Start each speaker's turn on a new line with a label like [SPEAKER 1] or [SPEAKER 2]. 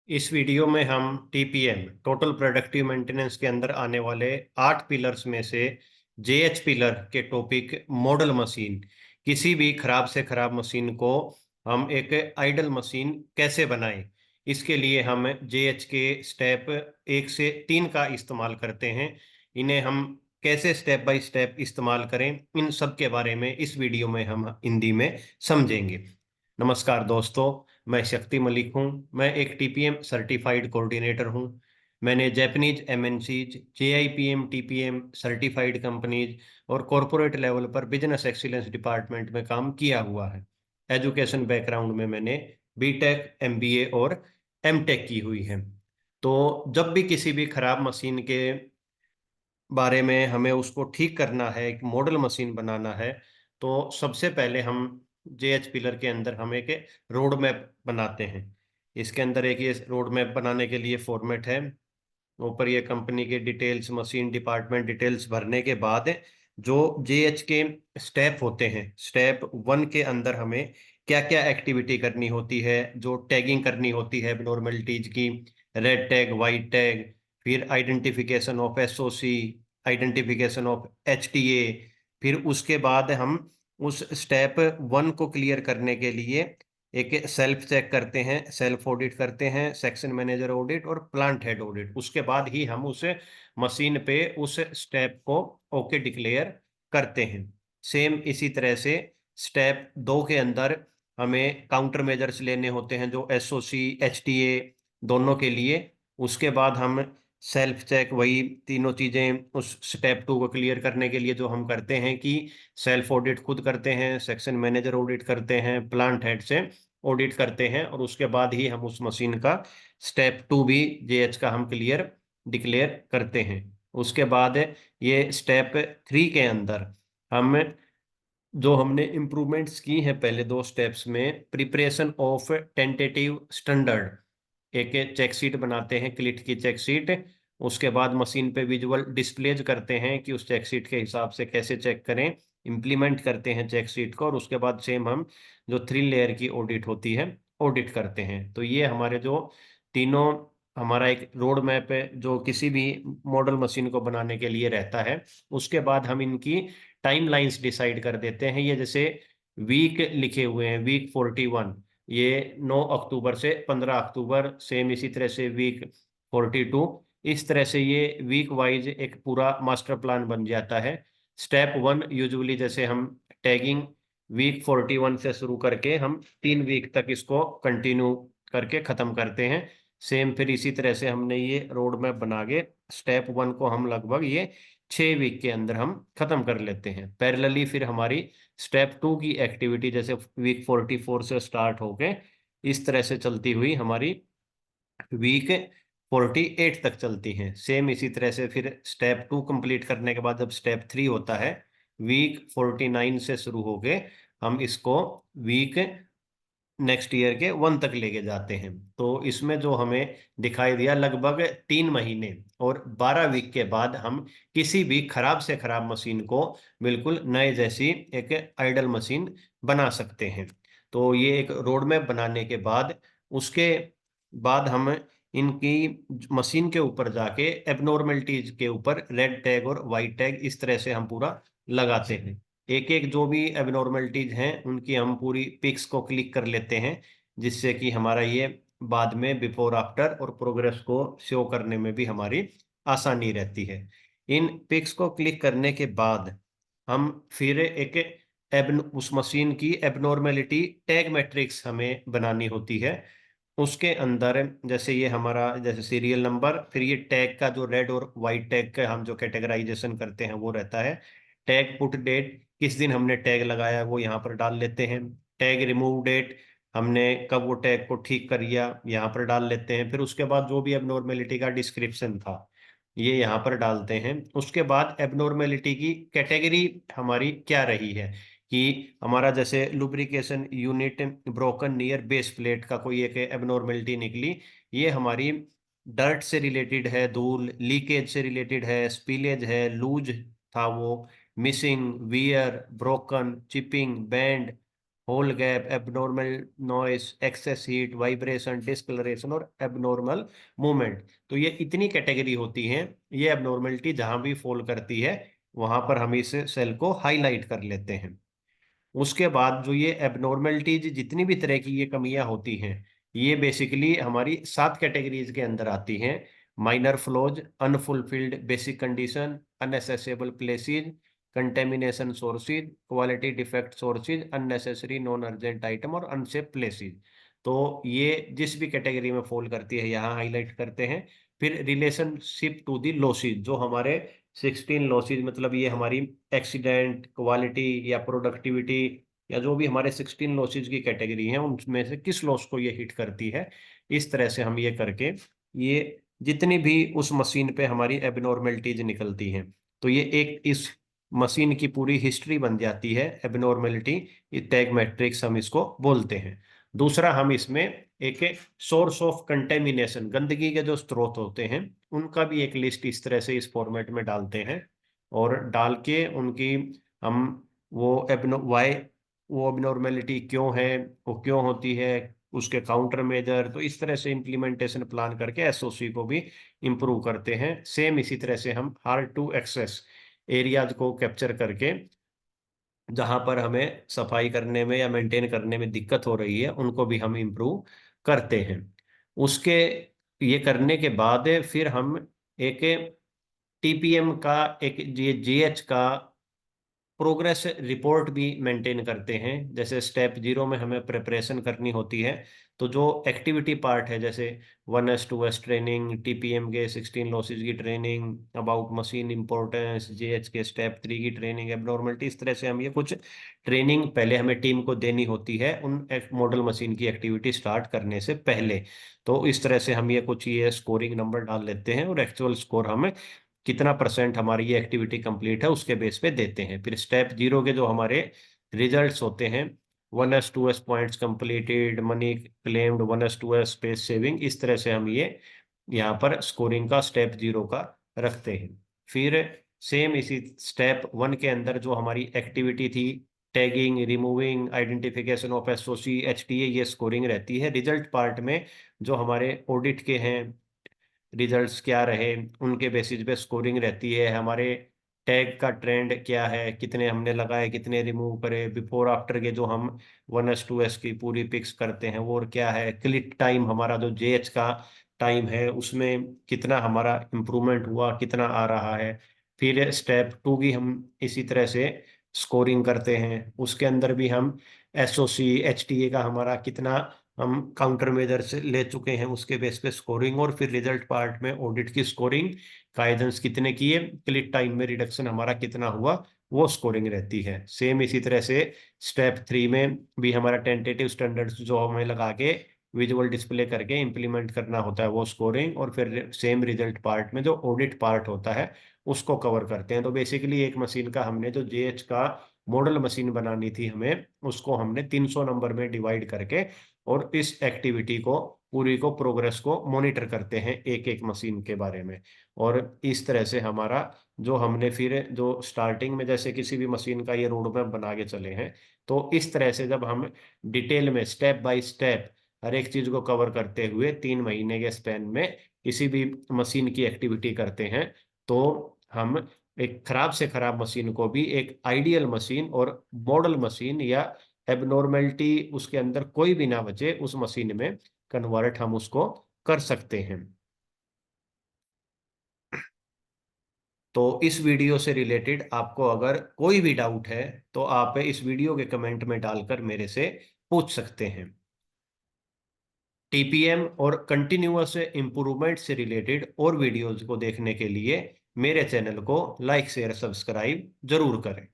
[SPEAKER 1] इस वीडियो में हम टीपीएम टोटल प्रोडक्टिव मेंटेनेंस के अंदर आने वाले 8 पिलर्स में से जेएच पिलर के टॉपिक मॉडल मशीन, किसी भी खराब से खराब मशीन को हम एक आइडल मशीन कैसे बनाएं, इसके लिए हम जेएच के स्टेप 1 से 3 का इस्तेमाल करते हैं। इन्हें हम कैसे स्टेप बाय स्टेप इस्तेमाल करें, इन सब के बारे में इस वीडियो में हम हिंदी में समझेंगे। नमस्कार दोस्तों, मैं शक्ति मलिक हूं। मैं एक टीपीएम सर्टिफाइड कोऑर्डिनेटर हूं। मैंने Japanese MNCs, JIPM, TPM certified companies और कॉरपोरेट लेवल पर बिजनेस एक्सीलेंस डिपार्टमेंट में काम किया हुआ है। एजुकेशन बैकग्राउंड में मैंने बीटेक, एमबीए और एमटेक की हुई है। तो जब भी किसी भी खराब मशीन के बारे में हमें उसको ठीक करना है, एक मॉडल मशीन बनाना है, तो सबसे पहले हम जेएच पिलर के अंदर हम एक रोड मैप बनाते हैं। इसके अंदर एक ये रोड मैप बनाने के लिए फॉर्मेट है। ऊपर ये कंपनी के डिटेल्स, मशीन डिपार्टमेंट डिटेल्स भरने के बाद जो जेएच के स्टेप होते हैं, स्टेप 1 के अंदर हमें क्या क्या एक्टिविटी करनी होती है, जो टैगिंग करनी होती है एबनॉर्मलिटीज की, रेड टैग, वाइट टैग, फिर identification of SOC, identification of HTA. फिर उसके बाद हम उस स्टेप 1 को क्लियर करने के लिए एक सेल्फ चेक करते हैं, सेल्फ ऑडिट करते हैं, सेक्शन मैनेजर ऑडिट और प्लांट हेड ऑडिट। उसके बाद ही हम उस मशीन पे उस स्टेप को ओके डिक्लेयर करते हैं। सेम इसी तरह से स्टेप 2 के अंदर हमें काउंटर मेजर्स लेने होते हैं, जो एसओसी, एचटीए दोनों के लिए। उसके बाद हम सेल्फ चेक, वही तीनों चीजें उस स्टेप 2 को क्लियर करने के लिए जो हम करते हैं कि सेल्फ ऑडिट खुद करते हैं, सेक्शन मैनेजर ऑडिट करते हैं, प्लांट हेड से ऑडिट करते हैं, और उसके बाद ही हम उस मशीन का स्टेप 2 भी जेएच का हम क्लियर डिक्लेयर करते हैं। उसके बाद ये स्टेप 3 के अंदर हम जो हमने इम्प्रूवमेंट्स की हैं पहले 2 स्टेप्स में, प्रिपरेशन ऑफ टेंटेटिव स्टैंडर्ड, एक चेक शीट बनाते हैं, क्लिट की चेक शीट। उसके बाद मशीन पे विजुअल डिस्प्लेज करते हैं कि उस चेक शीट के हिसाब से कैसे चेक करें, इम्प्लीमेंट करते हैं चेक शीट को, और उसके बाद सेम हम जो 3 लेयर की ऑडिट होती है ऑडिट करते हैं। तो ये हमारे जो तीनों, हमारा एक रोड मैप है जो किसी भी मॉडल मशीन को बनाने के लिए रहता है। उसके बाद हम इनकी टाइम लाइन्स डिसाइड कर देते हैं। ये जैसे वीक लिखे हुए हैं, वीक 41, ये 9 अक्टूबर से 15 अक्टूबर, सेम इसी तरह से वीक 42, इस तरह से ये वीक वाइज एक पूरा मास्टर प्लान बन जाता है। स्टेप 1 यूजुअली जैसे हम टैगिंग वीक 41 से शुरू करके हम 3 वीक तक इसको कंटिन्यू करके खत्म करते हैं। सेम फिर इसी तरह से हमने ये रोड मैप बना के स्टेप 1 को हम लगभग ये 6 वीक के अंदर हम खत्म कर लेते हैं। पैरेलली फिर हमारी स्टेप 2 की एक्टिविटी जैसे वीक 44 से स्टार्ट होके इस तरह से चलती हुई हमारी वीक 48 तक चलती हैं। सेम इसी तरह से फिर स्टेप 2 कंप्लीट करने के बाद जब स्टेप 3 होता है, वीक 49 से शुरू होके हम इसको वीक नेक्स्ट ईयर के 1 तक लेके जाते हैं। तो इसमें जो हमें दिखाई दिया, लगभग 3 महीने और 12 वीक के बाद हम किसी भी खराब से खराब मशीन को बिल्कुल नए जैसी एक आइडल मशीन बना सकते हैं। तो ये एक रोड मैप बनाने के बाद, उसके बाद हम इनकी मशीन के ऊपर जाके एबनॉर्मलिटीज के ऊपर रेड टैग और वाइट टैग इस तरह से हम पूरा लगाते हैं। एक एक जो भी एबनॉर्मलिटीज हैं उनकी हम पूरी पिक्स को क्लिक कर लेते हैं, जिससे कि हमारा ये बाद में बिफोर आफ्टर और प्रोग्रेस को शो करने में भी हमारी आसानी रहती है। इन पिक्स को क्लिक करने के बाद हम फिर एक उस मशीन की एबनॉर्मेलिटी टैग मैट्रिक्स हमें बनानी होती है। उसके अंदर जैसे ये हमारा जैसे सीरियल नंबर, फिर ये टैग का जो रेड और वाइट टैग का हम जो कैटेगराइजेशन करते हैं वो रहता है। टैग पुट डेट, किस दिन हमने टैग लगाया वो यहाँ पर डाल लेते हैं। टैग रिमूव डेट, हमने कब वो टैग को ठीक कर लिया यहाँ पर डाल लेते हैं। फिर उसके बाद जो भी एबनॉर्मेलिटी का डिस्क्रिप्शन था ये यहाँ पर डालते हैं। उसके बाद एबनॉर्मेलिटी की कैटेगरी हमारी क्या रही है, कि हमारा जैसे lubrication unit broken near base plate का कोई एक एबनॉर्मेलिटी निकली, ये हमारी डर्ट से रिलेटेड है, धूल लीकेज से रिलेटेड है, स्पिलेज है, लूज था वो, missing, wear, broken, chipping, band, hole gap, abnormal noise, excess heat, vibration, discoloration और एबनॉर्मल मूवमेंट। तो ये इतनी कैटेगरी होती हैं। ये एबनॉर्मलिटी जहां भी फॉल करती है वहां पर हम इस सेल को हाईलाइट कर लेते हैं। उसके बाद जो ये एबनॉर्मेलिटीज, जितनी भी तरह की ये कमियां होती हैं, ये बेसिकली हमारी 7 कैटेगरीज के अंदर आती हैं। Minor flaws, unfulfilled basic condition, unaccessible places, contamination sources, quality defect sources, unnecessary non urgent item और अनसेफ प्लेसेस। तो ये जिस भी कैटेगरी में फॉल करती है यहाँ हाईलाइट करते हैं। फिर रिलेशनशिप टू दी लॉसेज, जो हमारे 16 लॉसेज, मतलब ये हमारी एक्सीडेंट, क्वालिटी या प्रोडक्टिविटी या जो भी हमारे 16 लॉसेज की कैटेगरी है उनमें से किस लॉस को ये हिट करती है। इस तरह से हम ये करके, ये जितनी भी उस मशीन पे हमारी एबनॉर्मेलिटीज निकलती हैं, तो ये एक इस मशीन की पूरी हिस्ट्री बन जाती है एबनॉर्मेलिटी। टैग मैट्रिक्स हम इसको बोलते हैं। दूसरा, हम इसमें एक सोर्स ऑफ कंटेमिनेशन, गंदगी के जो स्रोत होते हैं उनका भी एक लिस्ट इस तरह से इस फॉर्मेट में डालते हैं। और डाल के उनकी हम वो एबनो वाई वो एबनॉर्मेलिटी क्यों है, वो क्यों होती है, उसके काउंटर मेजर, तो इस तरह से इम्प्लीमेंटेशन प्लान करके एसओसी को भी इम्प्रूव करते हैं। सेम इसी तरह से हम हार्ड टू एक्सेस एरियाज को कैप्चर करके जहां पर हमें सफाई करने में या मेंटेन करने में दिक्कत हो रही है उनको भी हम इम्प्रूव करते हैं। उसके ये करने के बाद फिर हम एक टीपीएम का, एक ये जीएच का प्रोग्रेस रिपोर्ट भी मेंटेन करते हैं। जैसे स्टेप 0 में हमें प्रिपरेशन करनी होती है, तो जो एक्टिविटी पार्ट है, जैसे 1S 2S ट्रेनिंग, टीपीएम के 16 लॉसेज की training, about machine importance, JH के स्टेप 3 की ट्रेनिंग, एबनॉर्मलिटी, इस तरह से हम ये कुछ ट्रेनिंग पहले हमें टीम को देनी होती है उन मॉडल मशीन की एक्टिविटी स्टार्ट करने से पहले। तो इस तरह से हम ये कुछ ये स्कोरिंग नंबर डाल लेते हैं और एक्चुअल स्कोर हमें कितना परसेंट हमारी ये एक्टिविटी कंप्लीट है उसके बेस पे देते हैं। फिर स्टेप 0 के जो हमारे रिजल्ट्स होते हैं, 1S 2S points completed, money claimed, 1S 2S space saving, इस तरह से हम ये यहाँ पर स्कोरिंग का स्टेप 0 का रखते हैं। फिर सेम इसी स्टेप 1 के अंदर जो हमारी एक्टिविटी थी, tagging, removing, identification of SOC, HTA, ये स्कोरिंग रहती है। रिजल्ट पार्ट में जो हमारे ऑडिट के हैं रिजल्ट्स क्या रहे उनके बेसिस पे स्कोरिंग रहती है। हमारे टैग का ट्रेंड क्या है, कितने हमने लगाए, कितने रिमूव करे, बिफोर आफ्टर के जो हम 1S 2S की पूरी पिक्स करते हैं वो, और क्या है क्लिक टाइम, हमारा जो जेएच का टाइम है उसमें कितना हमारा इम्प्रूवमेंट हुआ, कितना आ रहा है। फिर स्टेप 2 की हम इसी तरह से स्कोरिंग करते हैं। उसके अंदर भी हम एसओसी, एचटीए का हमारा कितना हम काउंटर मेजर्स ले चुके हैं उसके बेस पे स्कोरिंग, और फिर रिजल्ट पार्ट में ऑडिट की स्कोरिंग, गाइडेंस कितने किए, क्लिक टाइम में रिडक्शन हमारा कितना हुआ, वो स्कोरिंग रहती है। सेम इसी तरह से स्टेप 3 में भी हमारा टेंटेटिव स्टैंडर्ड्स जो हमें लगा के विजुअल डिस्प्ले करके इंप्लीमेंट करना होता है वो स्कोरिंग, और फिर सेम रिजल्ट पार्ट में जो ऑडिट पार्ट होता है उसको कवर करते हैं। तो बेसिकली एक मशीन का हमने जो जेएच का मॉडल मशीन बनानी थी हमें, उसको हमने 300 नंबर में डिवाइड करके और इस एक्टिविटी को पूरी को प्रोग्रेस को मॉनिटर करते हैं एक एक मशीन के बारे में। और इस तरह से हमारा जो हमने फिर जो स्टार्टिंग में जैसे किसी भी मशीन का ये रोड मैप बना के चले हैं, तो इस तरह से जब हम डिटेल में स्टेप बाय स्टेप हर एक चीज को कवर करते हुए 3 महीने के स्पेन में किसी भी मशीन की एक्टिविटी करते हैं, तो हम एक खराब से खराब मशीन को भी एक आइडियल मशीन और मॉडल मशीन या एबनॉर्मेलिटी उसके अंदर कोई भी ना बचे उस मशीन में कन्वर्ट हम उसको कर सकते हैं। तो इस वीडियो से रिलेटेड आपको अगर कोई भी डाउट है तो आप इस वीडियो के कमेंट में डालकर मेरे से पूछ सकते हैं। टीपीएम और कंटिन्यूअस इम्प्रूवमेंट से रिलेटेड और वीडियोज को देखने के लिए मेरे चैनल को लाइक शेयर सब्सक्राइब जरूर करें।